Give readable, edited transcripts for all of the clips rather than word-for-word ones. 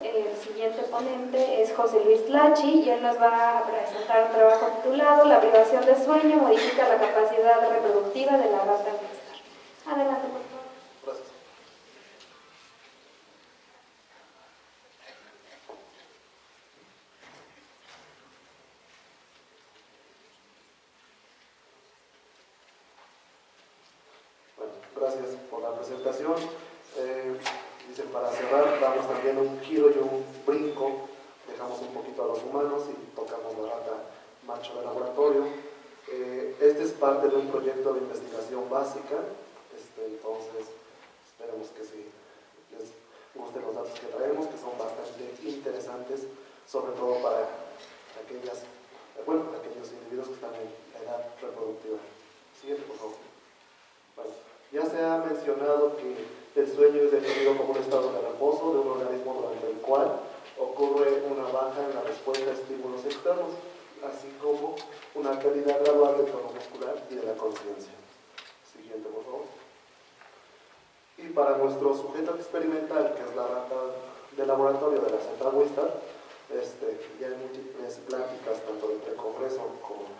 El siguiente ponente es José Luis Lachi y él nos va a presentar un trabajo titulado La privación de sueño modifica la capacidad reproductiva de la rata hamster. Adelante, por favor. Gracias. Bueno, gracias por la presentación. Dice, para cerrar, damos también un giro y un brinco, dejamos un poquito a los humanos y tocamos la rata macho de laboratorio. Este es parte de un proyecto de investigación básica, entonces esperemos que sí les gusten los datos que traemos, que son bastante interesantes, sobre todo para aquellos individuos que están en edad reproductiva. Siguiente, por favor. Bueno, ya se ha mencionado que el sueño es definido como un estado de reposo de un organismo durante el cual ocurre una baja en la respuesta a estímulos externos, así como una pérdida gradual del tono muscular y de la conciencia. Siguiente, por favor. Y para nuestro sujeto experimental, que es la rata de laboratorio de la Central Wistar, ya hay múltiples pláticas, tanto entre Congreso como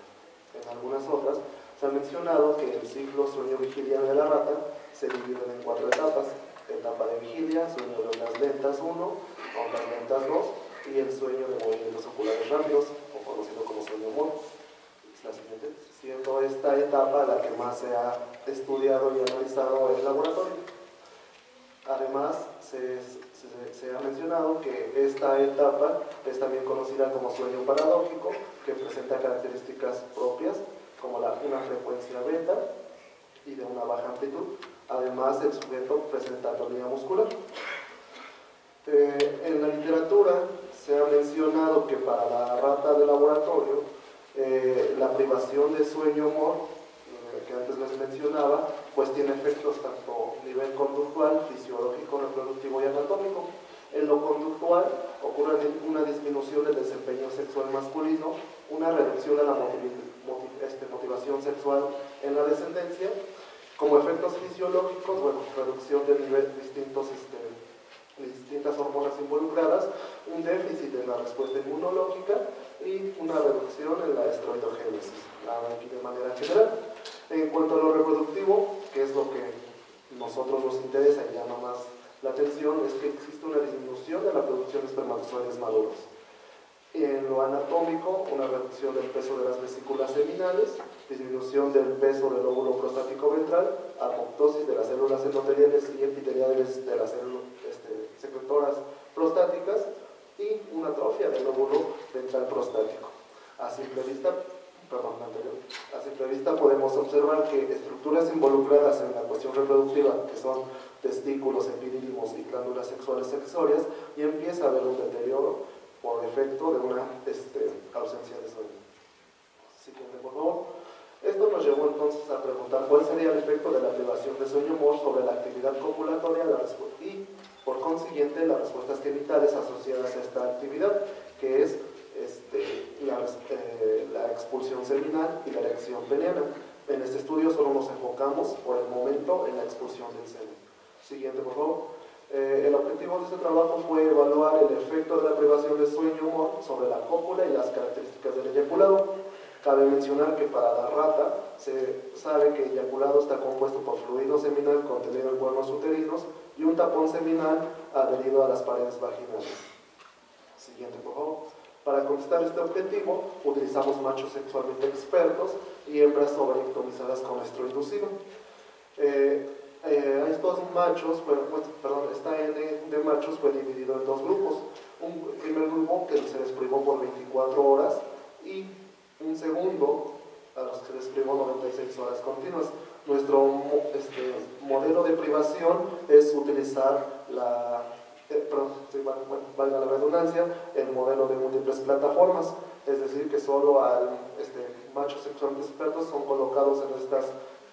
en algunas otras, se ha mencionado que el ciclo sueño-vigilia de la rata se divide en 4 etapas: etapa de vigilia, sueño de ondas lentas 1, ondas lentas 2, y el sueño de movimientos oculares rápidos, o conocido como sueño MOR. La siguiente, siendo esta etapa la que más se ha estudiado y analizado en el laboratorio. Además, se ha mencionado que esta etapa es también conocida como sueño paradójico, que presenta características propias, como una frecuencia beta y de una baja amplitud. Además, el sujeto presenta atonía muscular. En la literatura se ha mencionado que para la rata de laboratorio, la privación de sueño MOR, que antes les mencionaba, pues tiene efectos tanto a nivel conductual, fisiológico, reproductivo y anatómico. En lo conductual ocurre una disminución del desempeño sexual masculino, una reducción de la motivación sexual en la descendencia. Como efectos fisiológicos, bueno, reducción de distintas hormonas involucradas, un déficit en la respuesta inmunológica y una reducción en la esteroidogénesis, aquí de manera general. En cuanto a lo reproductivo, que es lo que a nosotros nos interesa y llama más la atención, es que existe una disminución de la producción de espermatozoides maduros. En lo anatómico, una reducción del peso de las vesículas seminales, disminución del peso del óvulo prostático ventral, apoptosis de las células endoteliales y epiteliales de las células secretoras prostáticas y una atrofia del óvulo ventral prostático. A simple vista podemos observar que estructuras involucradas en la cuestión reproductiva, que son testículos, epidídimos y glándulas sexuales accesorias, y empieza a haber un deterioro por efecto de una ausencia de sueño. Siguiente, por favor. Esto nos llevó entonces a preguntar cuál sería el efecto de la privación de sueño MOR sobre la actividad copulatoria y, por consiguiente, las respuestas genitales asociadas a esta actividad, que es la expulsión seminal y la erección peniana. En este estudio solo nos enfocamos por el momento en la expulsión del semen. Siguiente, por favor. El objetivo de este trabajo fue evaluar el efecto de la privación de sueño MOR sobre la cópula y las características del eyaculado. Cabe mencionar que para la rata se sabe que el eyaculado está compuesto por fluido seminal contenido en cuernos uterinos y un tapón seminal adherido a las paredes vaginales. Siguiente, por favor. Para contestar este objetivo, utilizamos machos sexualmente expertos y hembras sobreictomizadas con estro inducido. Estos machos, esta N de machos fue dividido en 2 grupos. Un primer grupo que se les privó por 24 horas y un segundo a los que les privó 96 horas continuas. Nuestro modelo de privación es utilizar valga la redundancia, el modelo de múltiples plataformas, es decir, que solo machos sexualmente expertos son colocados en estas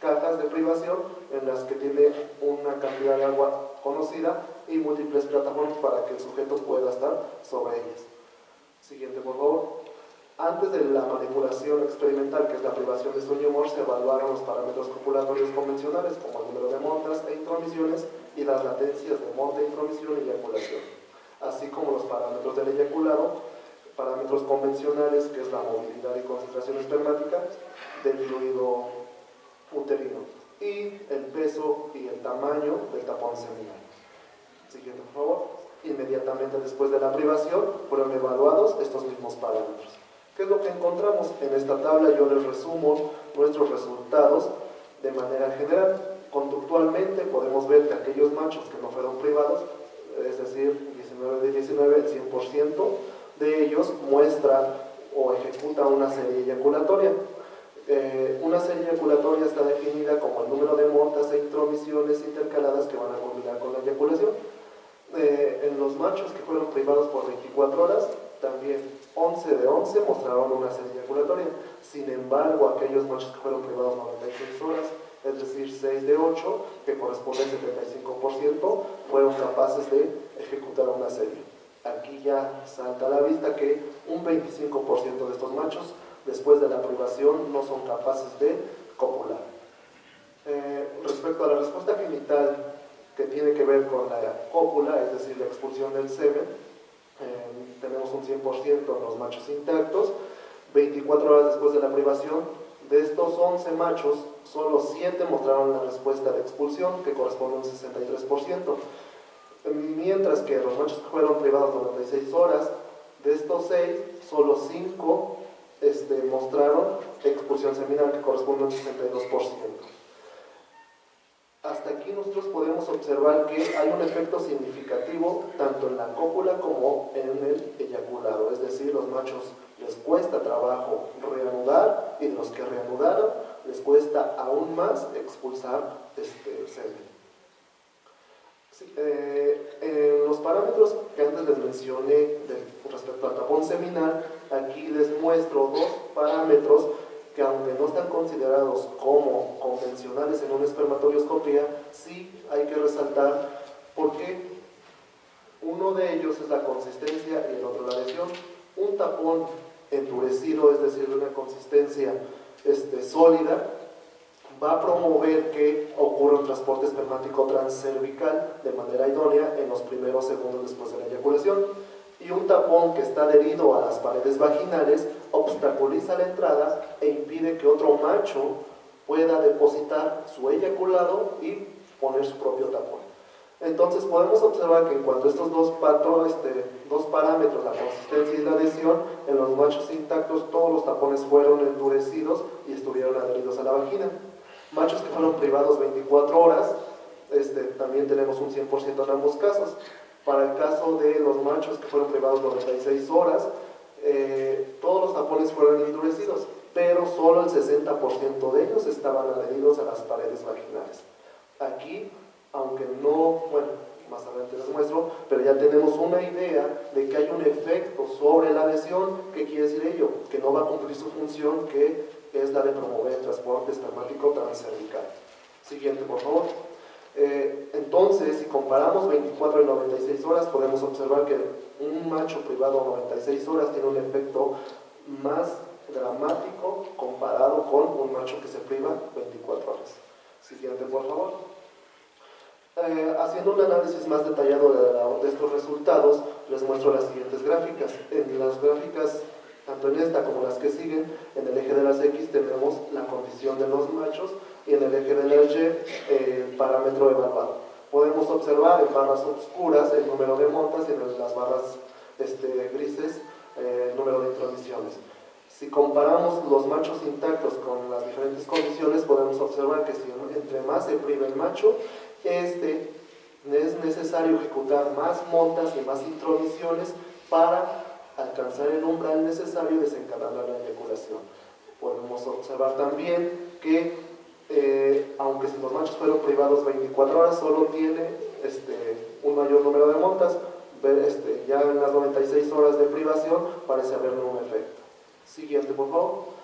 cajas de privación en las que tiene una cantidad de agua conocida y múltiples plataformas para que el sujeto pueda estar sobre ellas. Siguiente, por favor. Antes de la manipulación experimental, que es la privación de sueño MOR, se evaluaron los parámetros copulatorios convencionales, como el número de montas e intromisiones y las latencias de monta, intromisión y eyaculación. así como los parámetros del eyaculado, parámetros convencionales, que es la movilidad y concentración espermática del fluido uterino, y el peso y el tamaño del tapón seminal. Siguiente, por favor. Inmediatamente después de la privación fueron evaluados estos mismos parámetros. ¿Qué es lo que encontramos? En esta tabla yo les resumo nuestros resultados de manera general. Conductualmente podemos ver que aquellos machos que no fueron privados, es decir, 19 de 19, el 100% de ellos muestra o ejecuta una serie eyaculatoria. Una serie eyaculatoria está definida como el número de montas e intromisiones intercaladas que van a culminar con la eyaculación. En los machos que fueron privados por 24 horas, también 11 de 11 mostraron una serie eyaculatoria. Sin embargo, aquellos machos que fueron privados 96 horas, es decir, 6 de 8, que corresponde al 75%, fueron capaces de ejecutar una serie. Aquí ya salta a la vista que un 25% de estos machos, después de la privación, no son capaces de copular. Respecto a la respuesta genital que tiene que ver con la cópula, es decir, la expulsión del semen, tenemos un 100% en los machos intactos. 24 horas después de la privación, de estos 11 machos, solo 7 mostraron la respuesta de expulsión, que corresponde a un 63%, mientras que los machos que fueron privados 96 horas, de estos 6, solo 5 mostraron expulsión seminal, que corresponde a un 62%. Hasta aquí nosotros podemos observar que hay un efecto significativo tanto en la cópula como en el eyaculado, es decir, los machos les cuesta trabajo reanudar y los que reanudaron les cuesta aún más expulsar semen. Sí, los parámetros que antes les mencioné respecto al tapón seminal, aquí les muestro dos parámetros que, aunque no están considerados como convencionales en una espermatodioscopía, sí hay que resaltar porque uno de ellos es la consistencia y el otro la adhesión. Un tapón endurecido, es decir, de una consistencia sólida, va a promover que ocurra un transporte espermático transcervical de manera idónea en los primeros segundos después de la eyaculación. Y un tapón que está adherido a las paredes vaginales obstaculiza la entrada e impide que otro macho pueda depositar su eyaculado y poner su propio tapón. Entonces podemos observar que en cuanto a estos dos parámetros, la consistencia y la adhesión, en los machos intactos todos los tapones fueron endurecidos y estuvieron adheridos a la vagina. Machos que fueron privados 24 horas, también tenemos un 100% en ambos casos. Para el caso de los machos que fueron privados 96 horas, todos los tapones fueron endurecidos, pero solo el 60% de ellos estaban adheridos a las paredes vaginales. Aquí, aunque no, bueno, más adelante les muestro, pero ya tenemos una idea de que hay un efecto sobre la adhesión. ¿Qué quiere decir ello? Que no va a cumplir su función, que es la de promover el transporte espermático transcervical. Siguiente, por favor. Entonces, si comparamos 24 y 96 horas, podemos observar que un macho privado 96 horas tiene un efecto más dramático comparado con un macho que se priva 24 horas. Siguiente, por favor. Haciendo un análisis más detallado de estos resultados, les muestro las siguientes gráficas. En las gráficas, tanto en esta como las que siguen, en el eje de las X tenemos la condición de los machos y en el eje de las Y el parámetro evaluado. Podemos observar en barras oscuras el número de montas y en las barras grises el número de intromisiones. Si comparamos los machos intactos con las diferentes condiciones, podemos observar que si entre más se priva el macho, es necesario ejecutar más montas y más intromisiones para alcanzar el umbral necesario y desencadenar la eyaculación. Podemos observar también que aunque si los machos fueron privados 24 horas, solo tiene un mayor número de montas. Ya en las 96 horas de privación parece haber un efecto. Siguiente, por favor.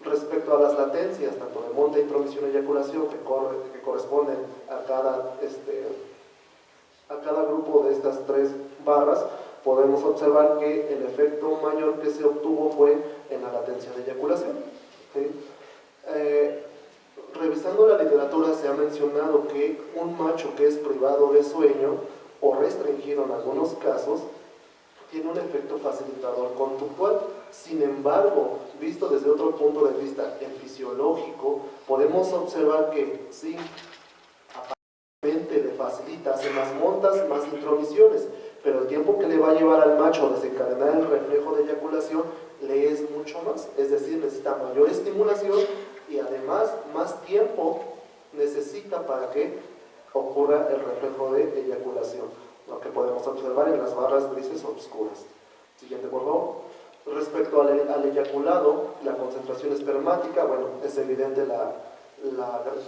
Respecto a las latencias, tanto de monta, intromisión y eyaculación, que corresponden a cada grupo de estas tres barras, podemos observar que el efecto mayor que se obtuvo fue en la latencia de eyaculación. ¿Sí? Revisando la literatura se ha mencionado que un macho que es privado de sueño o restringido en algunos casos tiene un efecto facilitador conductual. Sin embargo, visto desde otro punto de vista, el fisiológico, podemos observar que sí, aparentemente le facilita, hace más montas, más intromisiones, pero el tiempo que le va a llevar al macho a desencadenar el reflejo de eyaculación le es mucho más, es decir, necesita mayor estimulación y además más tiempo necesita para que ocurra el reflejo de eyaculación, lo que podemos observar en las barras grises oscuras. Siguiente, por favor. Respecto al eyaculado, la concentración espermática, bueno, es evidente la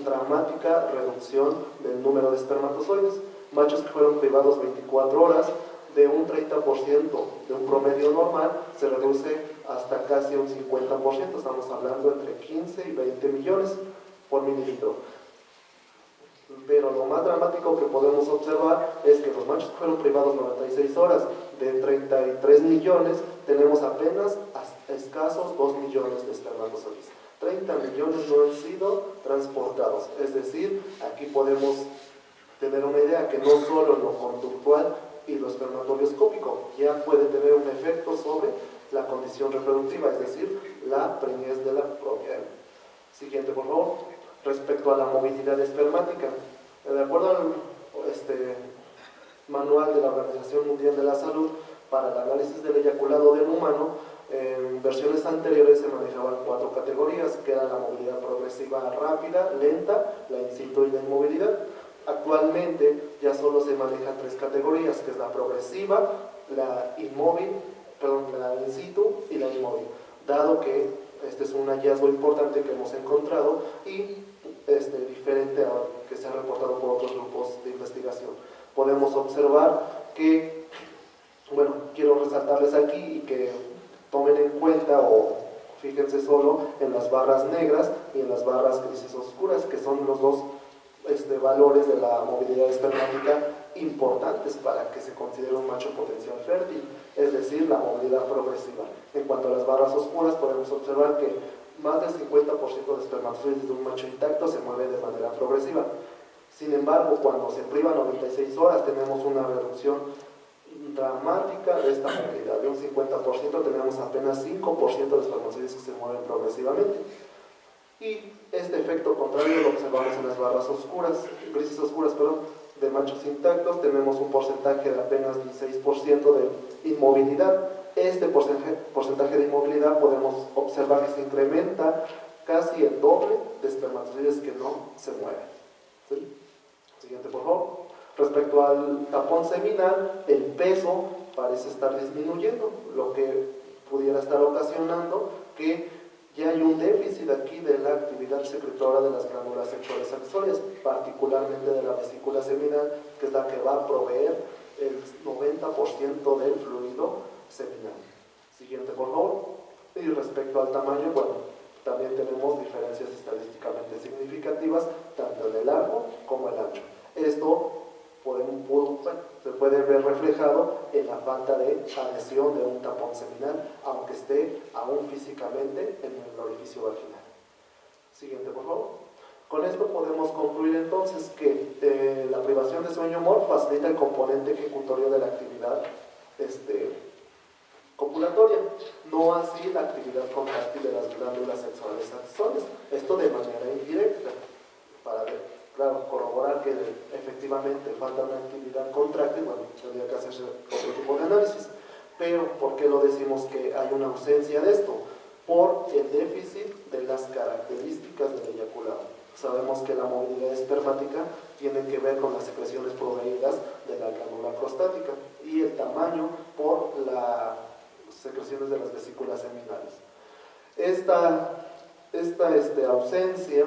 dramática reducción del número de espermatozoides. Machos que fueron privados 24 horas, de un 30% de un promedio normal, se reduce hasta casi un 50%, estamos hablando entre 15 y 20 millones por mililitro. Pero lo más dramático que podemos observar es que los machos que fueron privados 96 horas, de 33 millones, tenemos apenas escasos 2 millones de espermatozoides. 30 millones no han sido transportados, es decir, aquí podemos tener una idea que no solo lo conductual y lo espermatodioscópico ya puede tener un efecto sobre la condición reproductiva, es decir, la preñez de la propia hembra. Siguiente, por favor. Respecto a la movilidad espermática, de acuerdo al manual de la Organización Mundial de la Salud, para el análisis del eyaculado del humano, en versiones anteriores se manejaban 4 categorías, que era la movilidad progresiva rápida, lenta, la in situ y la inmovilidad. Actualmente ya solo se manejan 3 categorías, que es la progresiva, la inmóvil, la in situ y la inmóvil, dado que este es un hallazgo importante que hemos encontrado y diferente a que se ha reportado por otros grupos de investigación. Podemos observar que, bueno, quiero resaltarles aquí y que tomen en cuenta o fíjense solo en las barras negras y en las barras grises oscuras, que son los dos valores de la movilidad espermática importantes para que se considere un macho potencial fértil, es decir, la movilidad progresiva. En cuanto a las barras oscuras, podemos observar que más del 50% de espermatozoides de un macho intacto se mueve de manera progresiva. Sin embargo, cuando se priva 96 horas, tenemos una reducción dramática de esta movilidad. De un 50% tenemos apenas 5% de espermatozoides que se mueven progresivamente. Y este efecto contrario lo observamos en las barras oscuras, grises oscuras, de machos intactos. Tenemos un porcentaje de apenas 16% de inmovilidad. Este porcentaje de inmovilidad podemos observar que se incrementa casi el doble de espermatozoides que no se mueven. ¿Sí? Siguiente, por favor. Respecto al tapón seminal, el peso parece estar disminuyendo, lo que pudiera estar ocasionando que ya hay un déficit aquí de la actividad secretora de las glándulas sexuales accesorias, particularmente de la vesícula seminal, que es la que va a proveer el 90% del fluido seminal. Siguiente, por favor. Y respecto al tamaño, bueno, también tenemos diferencias estadísticamente significativas, tanto en el largo como el ancho. Esto se puede ver reflejado en la falta de adhesión de un tapón seminal, aunque esté aún físicamente en el orificio vaginal. Siguiente, por favor. Con esto podemos concluir entonces que la privación de sueño MOR facilita el componente ejecutorio de la actividad copulatoria, no así la actividad contráctil de las glándulas sexuales accesorias. Esto de manera indirecta, para corroborar que efectivamente falta una actividad contráctil. Bueno, tendría que hacerse otro tipo de análisis. Pero, ¿por qué lo decimos que hay una ausencia de esto? Por el déficit de las características del eyaculado. Sabemos que la movilidad espermática tiene que ver con las secreciones proveídas de la glándula prostática y el tamaño por las secreciones de las vesículas seminales. Esta ausencia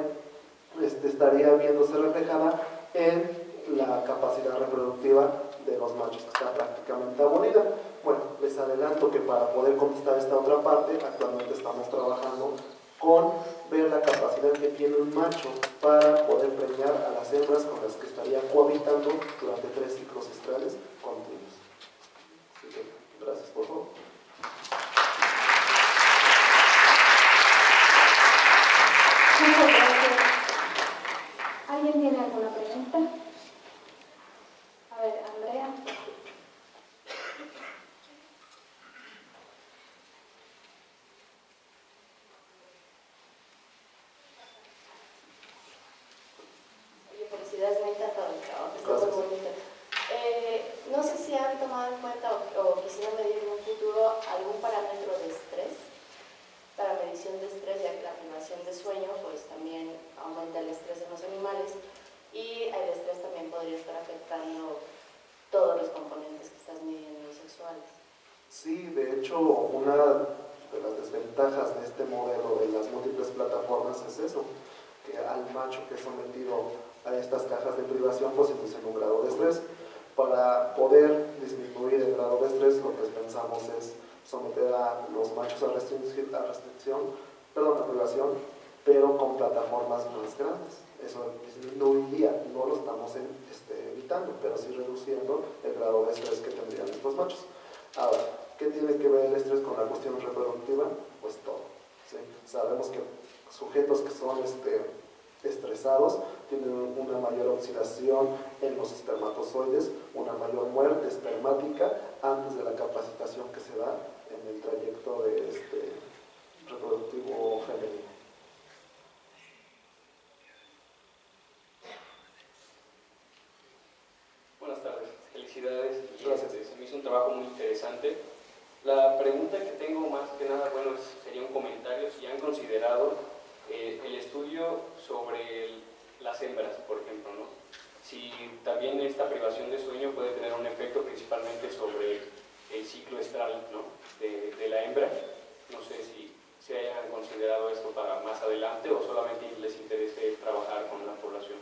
estaría viéndose reflejada en la capacidad reproductiva de los machos, que está prácticamente abolida. Bueno, les adelanto que para poder contestar esta otra parte, actualmente estamos trabajando con ver la capacidad que tiene un macho para poder preñar a las hembras con las que estaría cohabitando durante 3 ciclos estrales continuos. Así que, gracias, por favor. Muchas gracias. ¿Alguien tiene alguna pregunta? A ver, Andrea. quisiera medir en un futuro algún parámetro de estrés. Para medición de estrés, ya que la privación de sueño pues también aumenta el estrés en los animales y el estrés también podría estar afectando todos los componentes que estás midiendo sexuales. Sí, de hecho, una de las desventajas de este modelo de las múltiples plataformas es eso, que al macho que es sometido a estas cajas de privación pues inducen un grado de estrés. Para poder disminuir el grado de estrés, lo que pensamos es someter a los machos a privación, pero con plataformas más grandes. Eso disminuiría, no lo estamos evitando, pero sí reduciendo el grado de estrés que tendrían estos machos. Ahora, ¿qué tiene que ver el estrés con la cuestión reproductiva? Pues todo. ¿Sí? Sabemos que sujetos que son estresados tienen una mayor oxidación en los espermatozoides, una mayor muerte espermática antes de la capacitación que se da en el trayecto reproductivo femenino. Buenas tardes, felicidades. Gracias. Se me hizo un trabajo muy interesante. La pregunta que tengo más que nada, bueno, sería un comentario, si han considerado el estudio sobre las hembras, por ejemplo, ¿no? Si también esta privación de sueño puede tener un efecto principalmente sobre el ciclo estral, ¿no? de la hembra. No sé si se hayan considerado esto para más adelante o solamente les interese trabajar con la población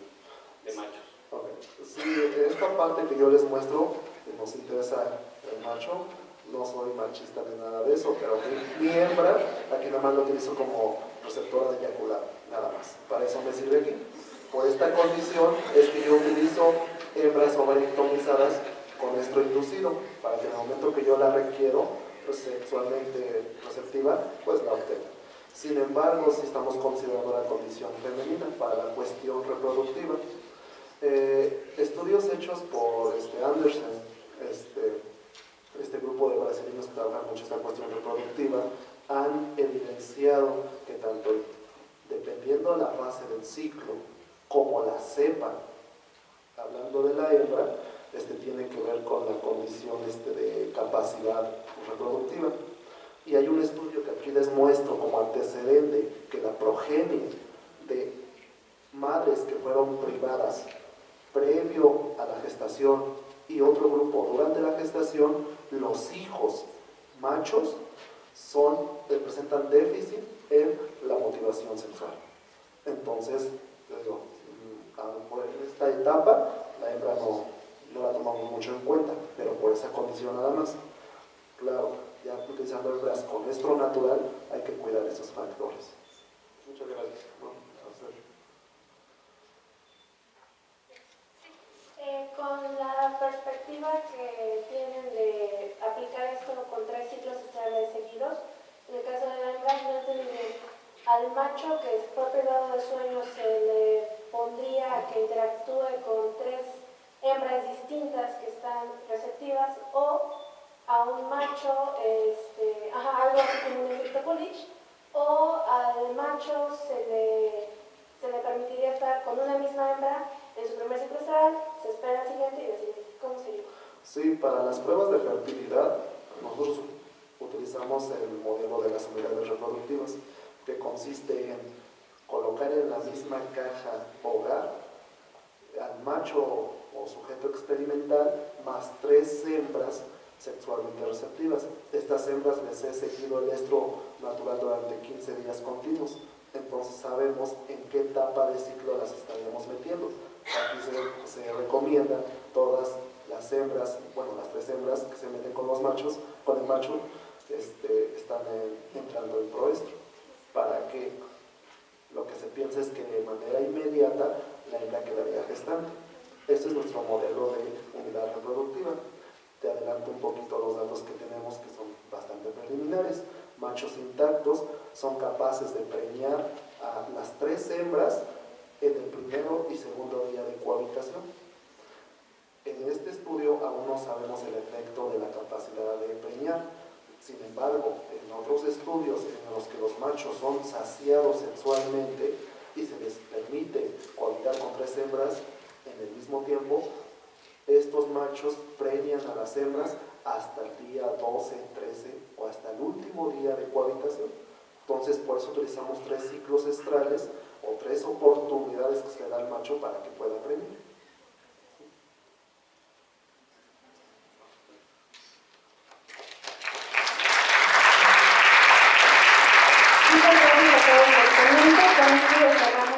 de machos. Okay. Sí, esta parte que yo les muestro, que nos interesa el macho, no soy machista ni nada de eso, pero mi hembra, aquí nada más lo utilizo como receptora de eyacular, nada más. Para eso me sirve aquí. Por esta condición es que yo utilizo hembras ovarectomizadas con estro inducido, para que en el momento que yo la requiero, pues, sexualmente receptiva, pues la obtenga. Sin embargo, si estamos considerando la condición femenina para la cuestión reproductiva, estudios hechos por Andersen, este grupo de brasileños que trabajan mucho esta cuestión reproductiva, han evidenciado que tanto dependiendo la fase del ciclo como la cepa, hablando de la hembra, tiene que ver con la condición de capacidad reproductiva. Y hay un estudio que aquí les muestro como antecedente que la progenie de madres que fueron privadas previo a la gestación y otro grupo durante la gestación, los hijos machos presentan déficit en la motivación sexual. Entonces, les digo, en esta etapa la hembra no la tomamos mucho en cuenta, pero por esa condición nada más. Claro, ya utilizando hembras con estro natural hay que cuidar esos factores. Muchas gracias. Con la perspectiva que tienen de aplicar esto con 3 ciclos sexuales seguidos, en el caso de la hembra, no entendí bien. Al macho que fue privado de sueño se le pondría que interactúe con 3 hembras distintas que están receptivas, o a un macho, algo así como un efecto Coolidge, o al macho se le permitiría estar con una misma hembra en su primer ciclo estral, se espera al siguiente y decide cómo sería. Sí, para las pruebas de fertilidad, nosotros utilizamos el modelo de las unidades reproductivas, que consiste en colocar en la misma caja hogar al macho o sujeto experimental más 3 hembras sexualmente receptivas. Estas hembras les he seguido el estro natural durante 15 días continuos. Entonces sabemos en qué etapa de ciclo las estaríamos metiendo. Aquí se recomiendan todas las hembras, bueno, las 3 hembras que se meten con los machos, con el macho, están entrando en proestro, para que lo que se piensa es que de manera inmediata la hembra quedaría gestante. Este es nuestro modelo de unidad reproductiva. Te adelanto un poquito los datos que tenemos, que son bastante preliminares. Machos intactos son capaces de preñar a las 3 hembras en el primero y segundo día de cohabitación. En este estudio aún no sabemos el efecto de la capacidad de preñar. Sin embargo, en otros estudios en los que los machos son saciados sexualmente y se les permite cohabitar con 3 hembras en el mismo tiempo, estos machos preñan a las hembras hasta el día 12, 13 o hasta el último día de cohabitación. Entonces, por eso utilizamos 3 ciclos estrales o 3 oportunidades que se le da al macho para que pueda preñar. Muchas gracias a todos los ponentes. Con esto cerramos